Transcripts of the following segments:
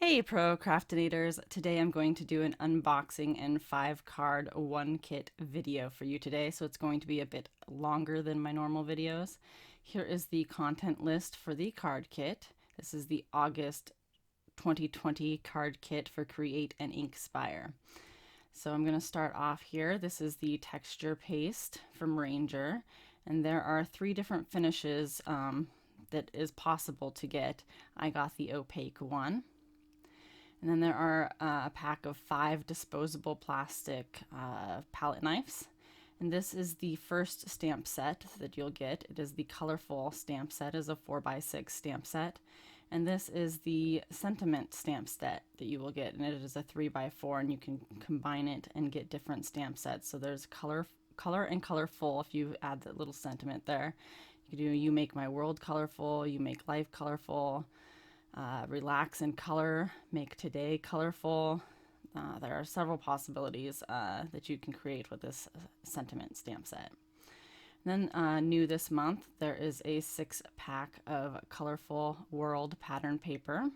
Hey procrastinators, today I'm going to do an unboxing and 5 card 1 kit video for you today, so it's going to be a bit longer than my normal videos. Here is the content list for the card kit. This is the August 2020 card kit for Create and Inkspire. So I'm going to start off here. This is the texture paste from Ranger, and there are 3 different finishes that is possible to get. I got the opaque one. And then there are a pack of 5 disposable plastic palette knives. And this is the first stamp set that you'll get. It is the colorful stamp set, is a 4x6 stamp set. And this is the sentiment stamp set that you will get. And it is a 3x4, and you can combine it and get different stamp sets. So there's color and colorful if you add that little sentiment there. You can do You Make My World Colorful, You Make Life Colorful, Relax in Color, Make Today Colorful. There are several possibilities that you can create with this sentiment stamp set. And then new this month, there is a 6-pack of colorful world pattern paper.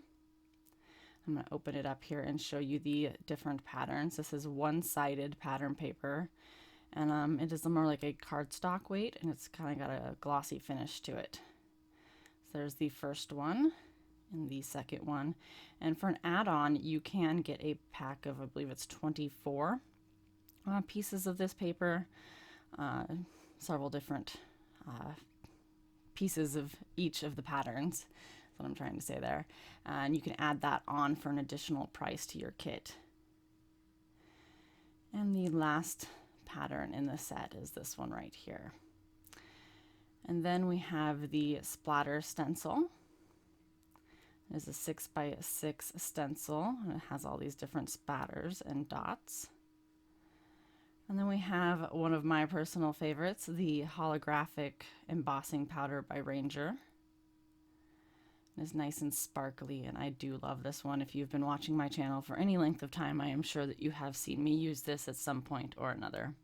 I'm going to open it up here and show you the different patterns. This is one-sided pattern paper, and it is more like a cardstock weight, and it's kind of got a glossy finish to it. So there's the first one and the second one. And for an add-on, you can get a pack of, I believe it's 24 pieces of this paper, several different pieces of each of the patterns. That's what I'm trying to say there. And you can add that on for an additional price to your kit. And the last pattern in the set is this one right here. And then we have the splatter stencil. It's a 6x6 stencil, and it has all these different spatters and dots. And then we have one of my personal favorites, the holographic embossing powder by Ranger. It's nice and sparkly, and I do love this one. If you've been watching my channel for any length of time, I am sure that you have seen me use this at some point or another.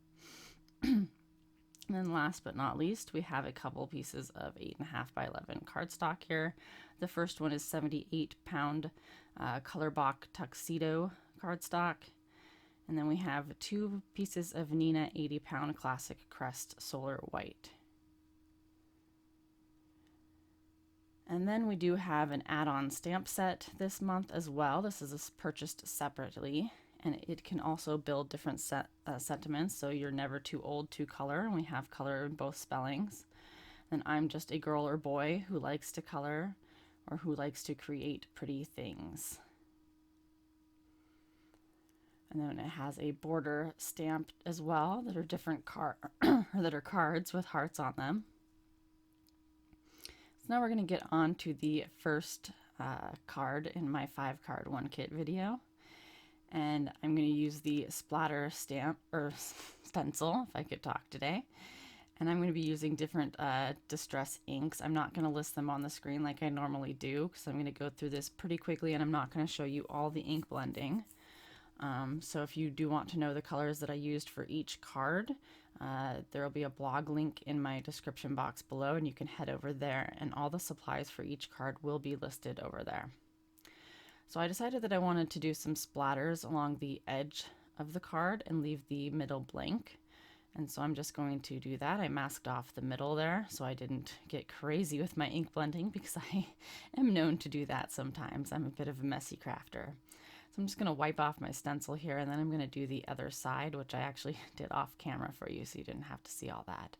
And then last but not least, we have a couple pieces of 8.5x11 cardstock here. The first one is 78-pound Colorbach Tuxedo cardstock. And then we have 2 pieces of Nina 80-pound Classic Crest Solar White. And then we do have an add-on stamp set this month as well. This is purchased separately, and it can also build different sentiments, so you're never too old to color, and we have color in both spellings. And I'm just a girl or boy who likes to color or who likes to create pretty things. And then it has a border stamped as well that are different that are cards with hearts on them. So now we're going to get on to the first card in my 5-card 1-kit video. And I'm going to use the splatter stamp or stencil, if I could talk today. And I'm going to be using different distress inks. I'm not going to list them on the screen like I normally do, because I'm going to go through this pretty quickly, and I'm not going to show you all the ink blending. So if you do want to know the colors that I used for each card, there will be a blog link in my description box below, and you can head over there, and all the supplies for each card will be listed over there. So I decided that I wanted to do some splatters along the edge of the card and leave the middle blank. And so I'm just going to do that. I masked off the middle there so I didn't get crazy with my ink blending, because I am known to do that sometimes. I'm a bit of a messy crafter. So I'm just going to wipe off my stencil here, and then I'm going to do the other side, which I actually did off camera for you so you didn't have to see all that.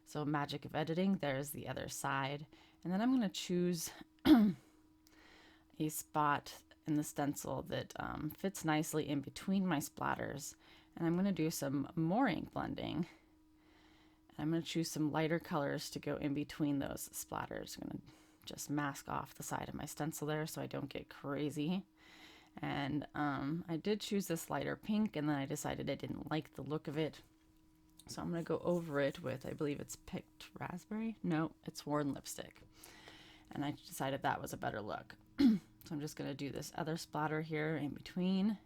So magic of editing, there's the other side. And then I'm going to choose a spot in the stencil that fits nicely in between my splatters, and I'm going to do some more ink blending. I'm going to choose some lighter colors to go in between those splatters. I'm going to just mask off the side of my stencil there so I don't get crazy. And I did choose this lighter pink, and then I decided I didn't like the look of it, so I'm going to go over it with, I believe it's picked raspberry? No, it's worn lipstick. And I decided that was a better look. So I'm just going to do this other splatter here in between,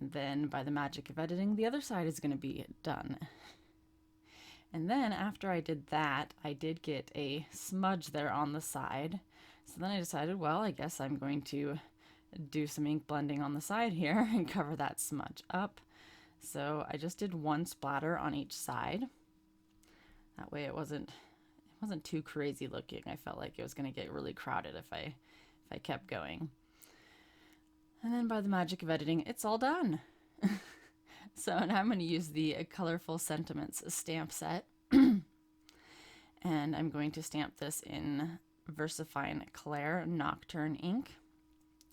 and then by the magic of editing, the other side is going to be done. And then after I did that, I did get a smudge there on the side. So then I decided, well, I guess I'm going to do some ink blending on the side here and cover that smudge up. So I just did one splatter on each side. That way it wasn't too crazy looking. I felt like it was going to get really crowded if I kept going. And then by the magic of editing, it's all done. So now I'm going to use the Colorful Sentiments stamp set. And I'm going to stamp this in VersaFine Clair Nocturne ink.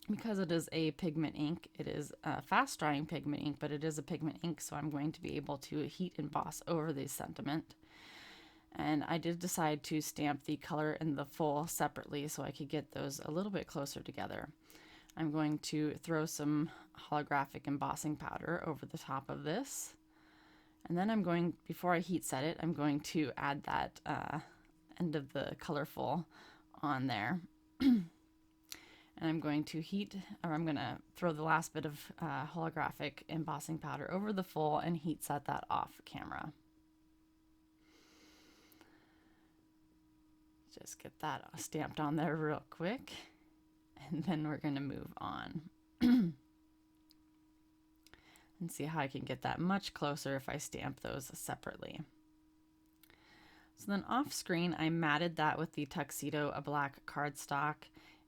Because it is a pigment ink, it is a fast drying pigment ink, but it is a pigment ink, so I'm going to be able to heat emboss over the sentiment. And I did decide to stamp the color and the full separately so I could get those a little bit closer together. I'm going to throw some holographic embossing powder over the top of this. And then I'm going, before I heat set it, I'm going to add that end of the colorful on there. And I'm going to I'm going to throw the last bit of holographic embossing powder over the full and heat set that off camera. Just get that stamped on there real quick, and then we're going to move on and see how I can get that much closer if I stamp those separately. So then off screen, I matted that with the Tuxedo, a black cardstock,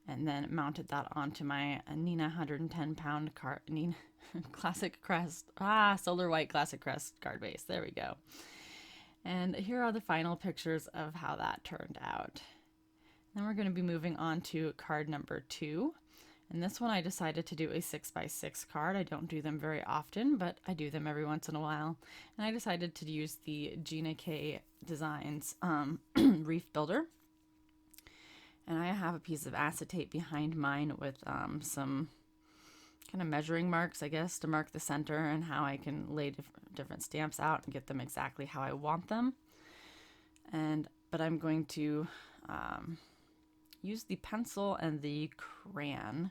and then mounted that onto my Nina 110 pound Nina Classic Crest, Solar White Classic Crest card base. There we go. And here are the final pictures of how that turned out. Then we're going to be moving on to card number 2. And this one I decided to do a 6x6 card. I don't do them very often, but I do them every once in a while. And I decided to use the Gina K Designs Reef Builder. And I have a piece of acetate behind mine with some kind of measuring marks, I guess, to mark the center and how I can lay different stamps out and get them exactly how I want them. But I'm going to use the pencil and the crayon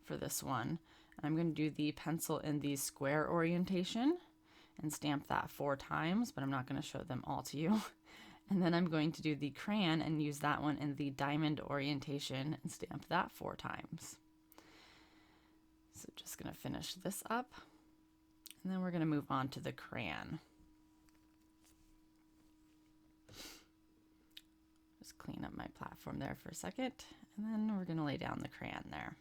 for this one. And I'm going to do the pencil in the square orientation and stamp that 4 times, but I'm not going to show them all to you. And then I'm going to do the crayon and use that one in the diamond orientation and stamp that 4 times. So just going to finish this up, and then we're going to move on to the crayon. Just clean up my platform there for a second, and then we're going to lay down the crayon there.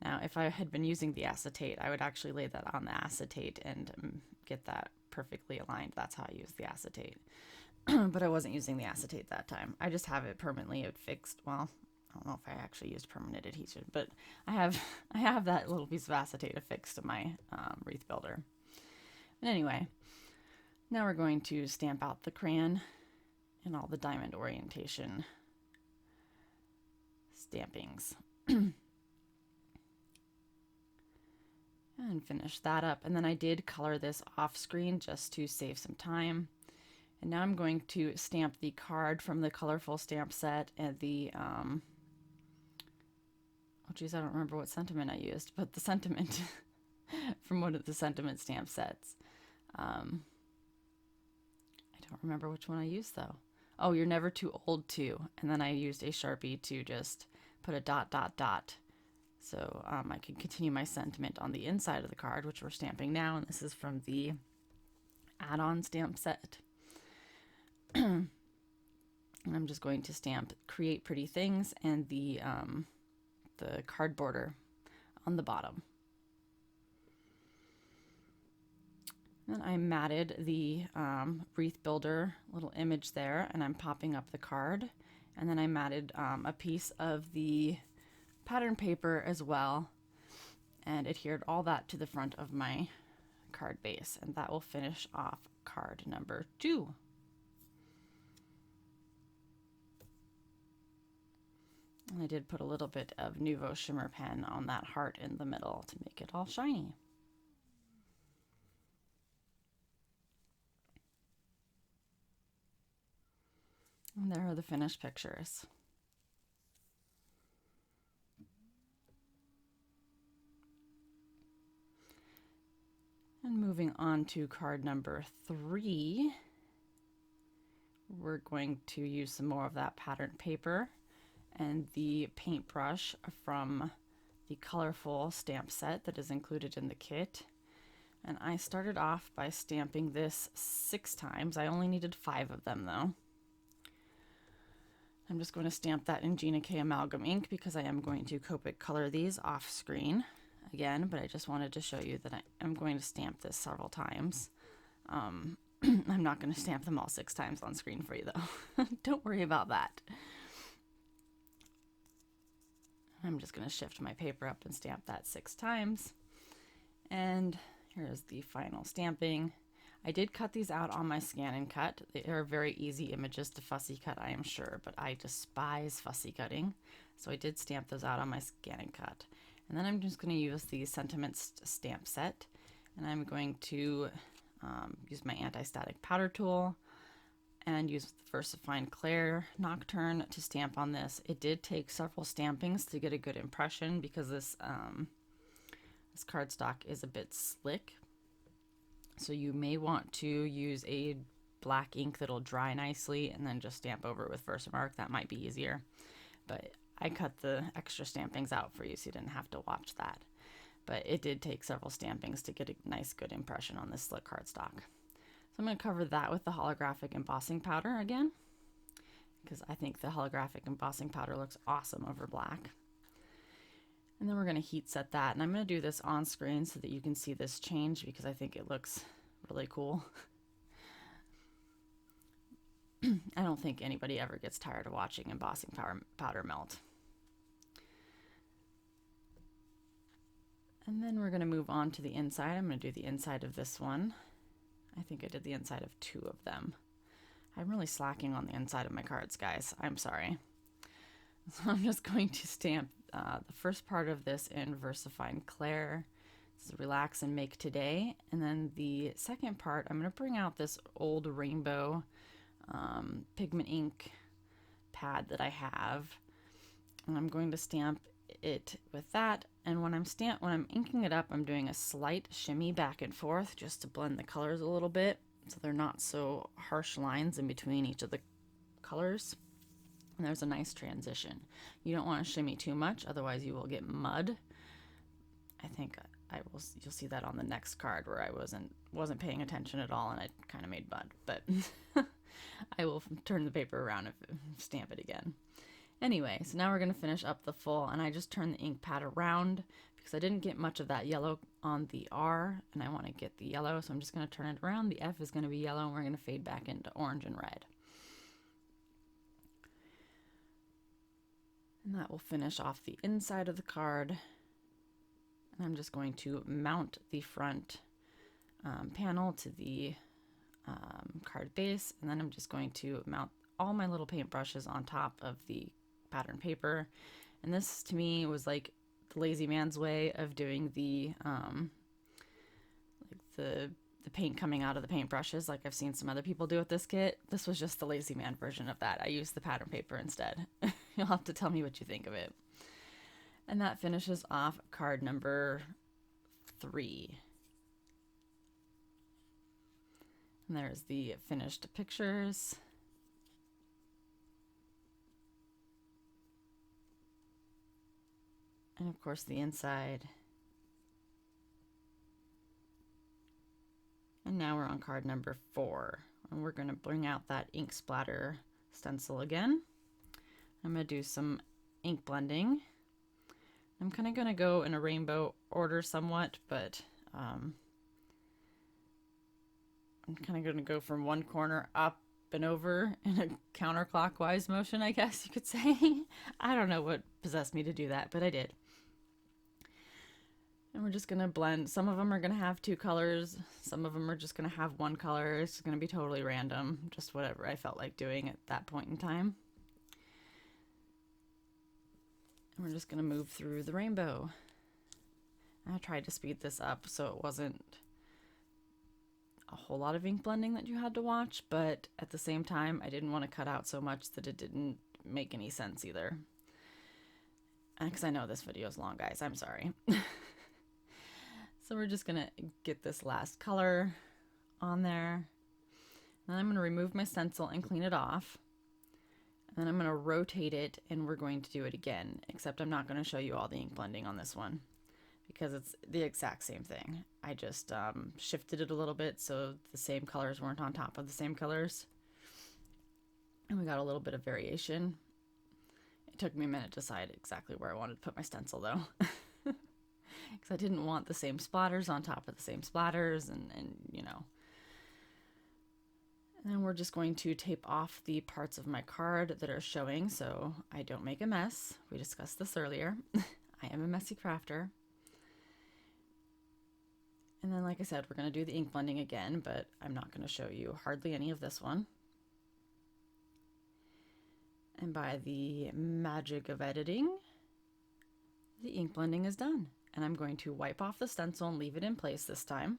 Now, if I had been using the acetate, I would actually lay that on the acetate and get that perfectly aligned. That's how I use the acetate. But I wasn't using the acetate that time. I just have it permanently fixed. Well, I don't know if I actually used permanent adhesion, but I have that little piece of acetate affixed to my wreath builder. But anyway, now we're going to stamp out the crayon and all the diamond orientation stampings. And finish that up. And then I did color this off screen just to save some time. And now I'm going to stamp the card from the colorful stamp set and the oh geez, I don't remember what sentiment I used, but the sentiment from one of the sentiment stamp sets. I don't remember which one I used though. Oh, You're Never Too Old To. And then I used a Sharpie to just put a ... So I can continue my sentiment on the inside of the card, which we're stamping now, and this is from the add-on stamp set. And I'm just going to stamp Create Pretty Things and the card border on the bottom. Then I matted the wreath builder little image there, and I'm popping up the card. And then I matted a piece of the pattern paper as well and adhered all that to the front of my card base, and that will finish off card number 2. And I did put a little bit of Nouveau Shimmer Pen on that heart in the middle to make it all shiny. And there are the finished pictures. And moving on to card number 3, we're going to use some more of that pattern paper and the paintbrush from the colorful stamp set that is included in the kit. And I started off by stamping this 6 times. I only needed 5 of them though. I'm just going to stamp that in Gina K Amalgam ink because I am going to Copic color these off screen again, but I just wanted to show you that I am going to stamp this several times. I'm not going to stamp them all 6 times on screen for you though. Don't worry about that. I'm just going to shift my paper up and stamp that 6 times. And here's the final stamping. I did cut these out on my scan and cut. They are very easy images to fussy cut, I am sure, but I despise fussy cutting. So I did stamp those out on my scan and cut. And then I'm just going to use the Sentiments stamp set, and I'm going to use my anti-static powder tool and use the VersaFine Clair Nocturne to stamp on this. It did take several stampings to get a good impression because this cardstock is a bit slick. So you may want to use a black ink that'll dry nicely and then just stamp over it with Versamark. That might be easier. But I cut the extra stampings out for you so you didn't have to watch that. But it did take several stampings to get a nice good impression on this slick cardstock. So I'm going to cover that with the holographic embossing powder again, because I think the holographic embossing powder looks awesome over black. And then we're going to heat set that, and I'm going to do this on screen so that you can see this change because I think it looks really cool. I don't think anybody ever gets tired of watching embossing powder melt. And then we're going to move on to the inside. I'm going to do the inside of this one. I think I did the inside of 2 of them. I'm really slacking on the inside of my cards, guys. I'm sorry. So I'm just going to stamp the first part of this in VersaFine Clair. This is Relax and Make Today. And then the second part, I'm going to bring out this old rainbow pigment ink pad that I have. And I'm going to stamp it with that. And when I'm inking it up, I'm doing a slight shimmy back and forth just to blend the colors a little bit so they're not so harsh lines in between each of the colors. And there's a nice transition. You don't want to shimmy too much, otherwise you will get mud. I think you'll see that on the next card where I wasn't paying attention at all and I kind of made mud, but I will turn the paper around and stamp it again. Anyway, so now we're going to finish up the full, and I just turned the ink pad around because I didn't get much of that yellow on the R, and I want to get the yellow, so I'm just going to turn it around. The F is going to be yellow, and we're going to fade back into orange and red. And that will finish off the inside of the card. And I'm just going to mount the front panel to the card base, and then I'm just going to mount all my little paintbrushes on top of the pattern paper. And this to me was like the lazy man's way of doing the paint coming out of the paintbrushes, like I've seen some other people do with this kit. This was just the lazy man version of that. I used the pattern paper instead. You'll have to tell me what you think of it. And that finishes off card number 3. And there's the finished pictures. And of course the inside. And now we're on card number 4. And we're going to bring out that ink splatter stencil again. I'm going to do some ink blending. I'm kind of going to go in a rainbow order somewhat, but I'm kind of going to go from one corner up and over in a counterclockwise motion, I guess you could say. I don't know what possessed me to do that, but I did. And we're just going to blend. Some of them are going to have 2 colors. Some of them are just going to have 1 color. It's going to be totally random, just whatever I felt like doing at that point in time. And we're just going to move through the rainbow. I tried to speed this up so it wasn't a whole lot of ink blending that you had to watch, but at the same time, I didn't want to cut out so much that it didn't make any sense either. Because I know this video is long, guys. I'm sorry. So we're just going to get this last color on there. Then I'm going to remove my stencil and clean it off. Then I'm going to rotate it and we're going to do it again, except I'm not going to show you all the ink blending on this one because it's the exact same thing. I just shifted it a little bit so the same colors weren't on top of the same colors. And we got a little bit of variation. It took me a minute to decide exactly where I wanted to put my stencil though. Because I didn't want the same splatters on top of the same splatters and you know. And then we're just going to tape off the parts of my card that are showing so I don't make a mess. We discussed this earlier. I am a messy crafter. And then, like I said, we're going to do the ink blending again, but I'm not going to show you hardly any of this one. And by the magic of editing, the ink blending is done. And I'm going to wipe off the stencil and leave it in place this time.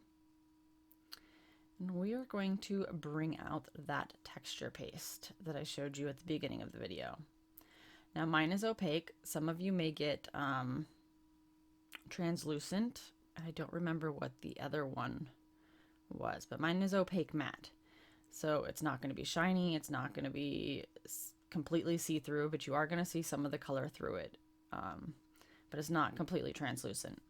And we are going to bring out that texture paste that I showed you at the beginning of the video. Now mine is opaque. Some of you may get translucent. I don't remember what the other one was, but mine is opaque matte. So it's not going to be shiny. It's not going to be completely see-through, but you are going to see some of the color through it. But it's not completely translucent.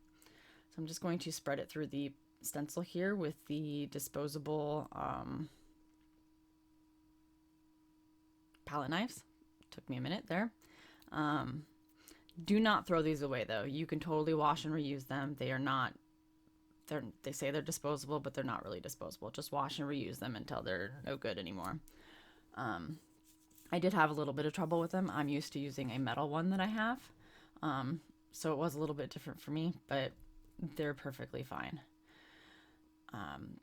So I'm just going to spread it through the stencil here with the disposable palette knives. Took me a minute there. Do not throw these away though. You can totally wash and reuse them. They are not, they say they're disposable, but they're not really disposable. Just wash and reuse them until they're no good anymore. I did have a little bit of trouble with them. I'm used to using a metal one that I have. So it was a little bit different for me, but they're perfectly fine.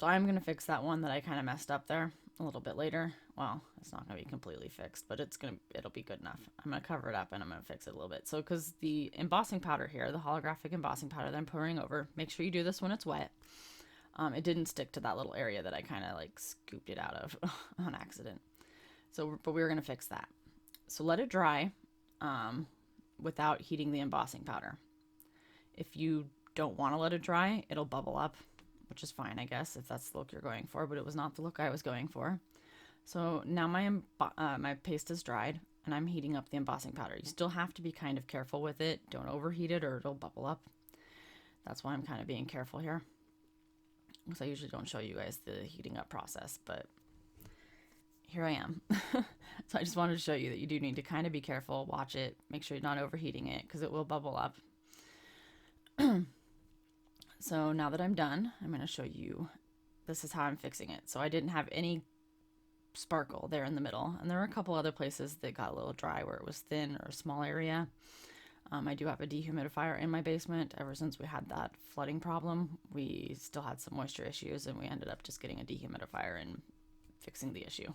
So I'm going to fix that one that I kind of messed up there a little bit later. Well, it's not going to be completely fixed, but it'll be good enough. I'm going to cover it up and I'm going to fix it a little bit. So because the embossing powder here, the holographic embossing powder that I'm pouring over, make sure you do this when it's wet. It didn't stick to that little area that I kind of like scooped it out of on accident. So, but we were going to fix that. So let it dry without heating the embossing powder. If you don't want to let it dry, it'll bubble up, which is fine, I guess, if that's the look you're going for, but it was not the look I was going for. So now my paste is dried and I'm heating up the embossing powder. You still have to be kind of careful with it. Don't overheat it or it'll bubble up. That's why I'm kind of being careful here, because I usually don't show you guys the heating up process, but here I am. So I just wanted to show you that you do need to kind of be careful, watch it, make sure you're not overheating it because it will bubble up. So now that I'm done, I'm going to show you, this is how I'm fixing it. So I didn't have any sparkle there in the middle, and there were a couple other places that got a little dry where it was thin or a small area. I do have a dehumidifier in my basement. Ever since we had that flooding problem, we still had some moisture issues and we ended up just getting a dehumidifier and fixing the issue.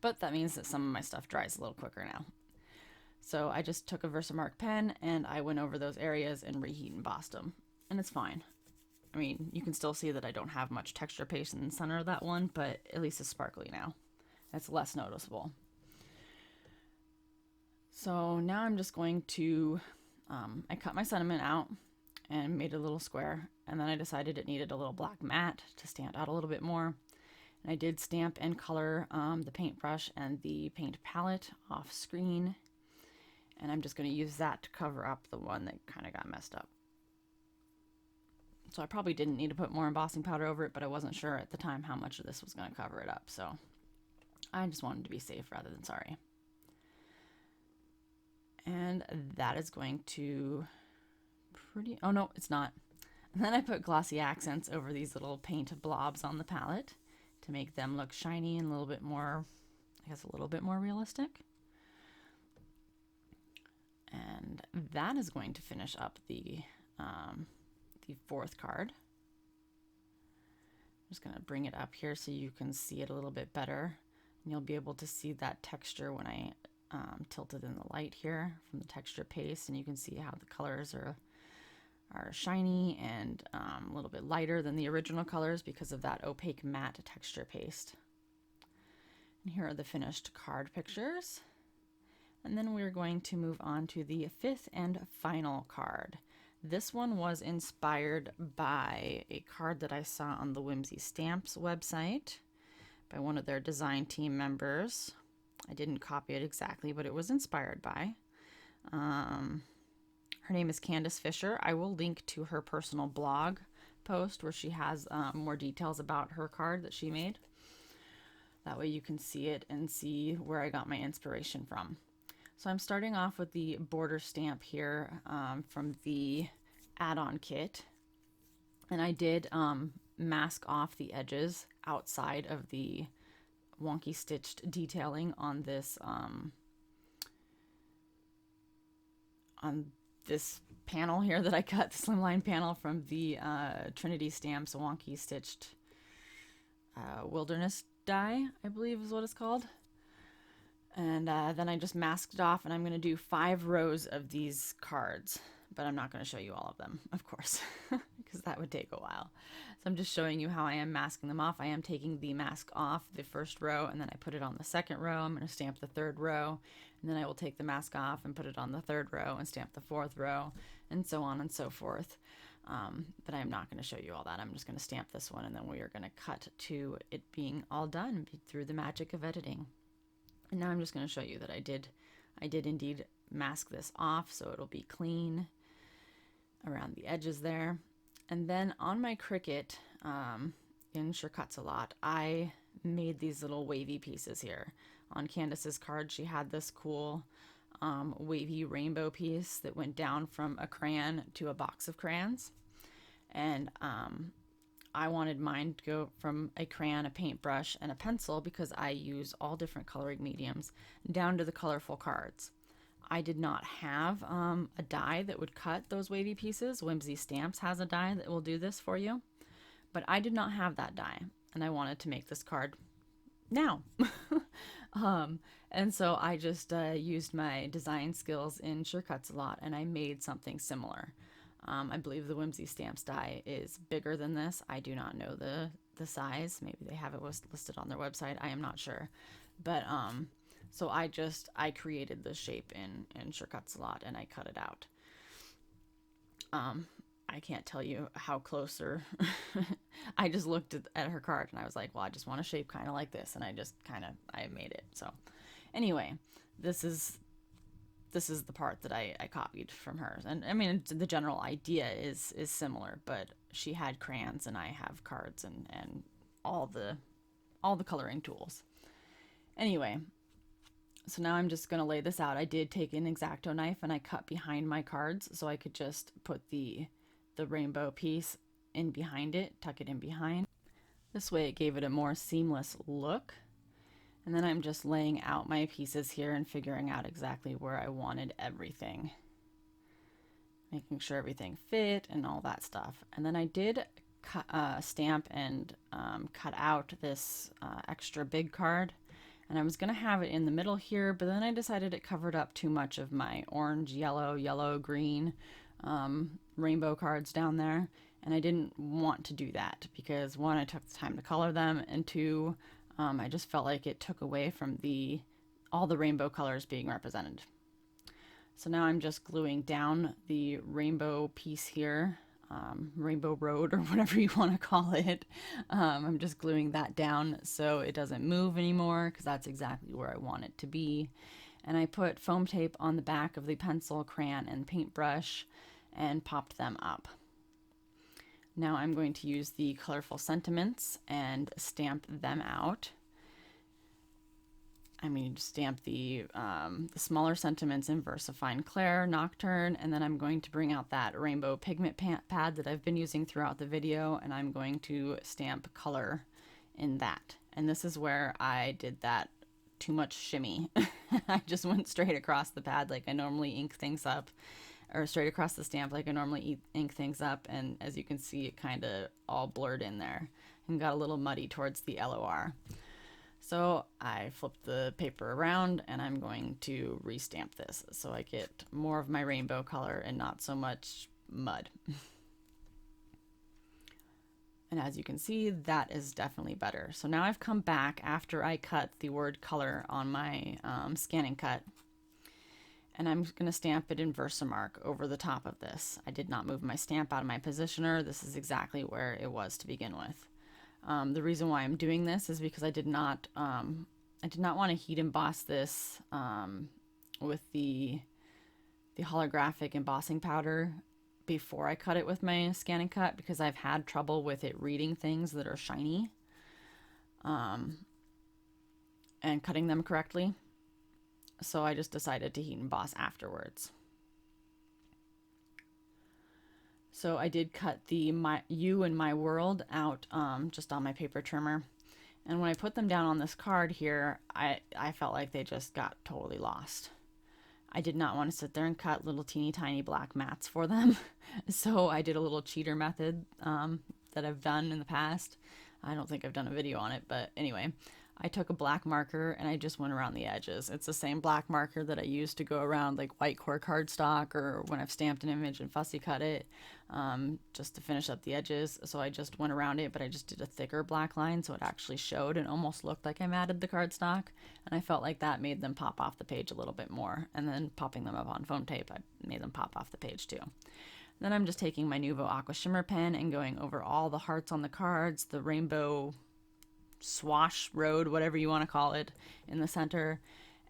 But that means that some of my stuff dries a little quicker now. So I just took a Versamark pen and I went over those areas and reheat embossed them, and it's fine. I mean, you can still see that I don't have much texture paste in the center of that one, but at least it's sparkly now. That's less noticeable. So now I'm just going to, I cut my sentiment out and made a little square, and then I decided it needed a little black matte to stand out a little bit more. And I did stamp and color the paintbrush and the paint palette off screen, and I'm just going to use that to cover up the one that kind of got messed up. So I probably didn't need to put more embossing powder over it, but I wasn't sure at the time how much of this was going to cover it up. So I just wanted to be safe rather than sorry. And that is going to oh no, it's not. And then I put glossy accents over these little paint blobs on the palette to make them look shiny and a little bit more, I guess, a little bit more realistic. And that is going to finish up the fourth card. I'm just going to bring it up here so you can see it a little bit better. And you'll be able to see that texture when I tilt it in the light here from the texture paste, and you can see how the colors are shiny and a little bit lighter than the original colors because of that opaque matte texture paste. And here are the finished card pictures. And then we're going to move on to the fifth and final card. This one was inspired by a card that I saw on the Whimsy Stamps website by one of their design team members. I didn't copy it exactly, but it was inspired by. Her name is Candace Fisher. I will link to her personal blog post where she has more details about her card that she made. That way you can see it and see where I got my inspiration from. So I'm starting off with the border stamp here from the add-on kit. And I did mask off the edges outside of the wonky stitched detailing on this panel here that I cut, the slimline panel from the Trinity Stamps wonky stitched wilderness die, I believe is what it's called. And then I just masked it off, and I'm going to do 5 rows of these cards, but I'm not going to show you all of them, of course, because that would take a while. So I'm just showing you how I am masking them off. I am taking the mask off the first row, and then I put it on the second row. I'm going to stamp the third row, and then I will take the mask off and put it on the third row and stamp the fourth row, and so on and so forth. But I'm not going to show you all that. I'm just going to stamp this one, and then we are going to cut to it being all done through the magic of editing. And now I'm just going to show you that I did indeed mask this off, so it'll be clean around the edges there. And then on my Cricut, in Sure Cuts a Lot, I made these little wavy pieces here. On Candace's card, she had this cool wavy rainbow piece that went down from a crayon to a box of crayons. And I wanted mine to go from a crayon, a paintbrush, and a pencil because I use all different coloring mediums down to the colorful cards. I did not have a die that would cut those wavy pieces. Whimsy Stamps has a die that will do this for you, but I did not have that die, and I wanted to make this card now. And so I just used my design skills in Sure Cuts a Lot, and I made something similar. I believe the Whimsy Stamps die is bigger than this. I do not know the size. Maybe they have it listed on their website. I am not sure. But so I created the shape in Sure Cuts a Lot, and I cut it out. I can't tell you how close or I just looked at her card and I was like, well, I just want a shape kind of like this, and I made it. So anyway, this is the part that I copied from hers. And I mean, the general idea is similar, but she had crayons and I have cards and all the coloring tools. Anyway, so now I'm just going to lay this out. I did take an X-Acto knife and I cut behind my cards so I could just put the rainbow piece in behind it, tuck it in behind. This way it gave it a more seamless look. And then I'm just laying out my pieces here and figuring out exactly where I wanted everything. Making sure everything fit and all that stuff. And then I did stamp and cut out this extra big card. And I was going to have it in the middle here, but then I decided it covered up too much of my orange, yellow, green rainbow cards down there. And I didn't want to do that because, one, I took the time to color them, and two, I just felt like it took away from all the rainbow colors being represented. So now I'm just gluing down the rainbow piece here, Rainbow Road or whatever you want to call it. I'm just gluing that down so it doesn't move anymore because that's exactly where I want it to be. And I put foam tape on the back of the pencil, crayon, and paintbrush and popped them up. Now I'm going to use the colorful sentiments and stamp them out. I'm going to stamp the smaller sentiments in Versifine Claire, Nocturne, and then I'm going to bring out that rainbow pigment pad that I've been using throughout the video, and I'm going to stamp color in that. And this is where I did that too much shimmy. I just went straight across the pad like I normally ink things up, or straight across the stamp like I normally ink things up, and as you can see, it kind of all blurred in there and got a little muddy towards the LOR. So I flipped the paper around and I'm going to restamp this so I get more of my rainbow color and not so much mud. And as you can see, that is definitely better. So now I've come back after I cut the word color on my scanning cut, and I'm going to stamp it in Versamark over the top of this. I did not move my stamp out of my positioner. This is exactly where it was to begin with. The reason why I'm doing this is because I did not I did not want to heat emboss this with the holographic embossing powder before I cut it with my Scan and Cut, because I've had trouble with it reading things that are shiny and cutting them correctly. So I just decided to heat emboss afterwards. So I did cut the You and My World out just on my paper trimmer. And when I put them down on this card here, I felt like they just got totally lost. I did not want to sit there and cut little teeny tiny black mats for them. So I did a little cheater method that I've done in the past. I don't think I've done a video on it, but anyway, I took a black marker and I just went around the edges. It's the same black marker that I use to go around like white core cardstock or when I've stamped an image and fussy cut it, just to finish up the edges. So I just went around it, but I just did a thicker black line so it actually showed and almost looked like I matted the cardstock. And I felt like that made them pop off the page a little bit more. And then popping them up on foam tape, I made them pop off the page too. Then I'm just taking my Nuvo Aqua Shimmer pen and going over all the hearts on the cards, the rainbow swash road, whatever you want to call it, in the center.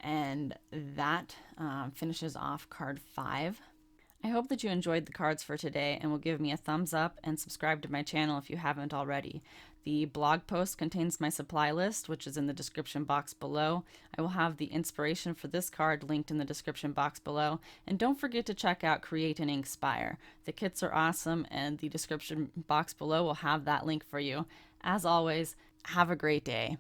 And that finishes off card 5. I hope that you enjoyed the cards for today and will give me a thumbs up and subscribe to my channel if you haven't already. The blog post contains my supply list, which is in the description box below. I will have the inspiration for this card linked in the description box below. And don't forget to check out Create and Inkspire. The kits are awesome, and the description box below will have that link for you. As always, have a great day.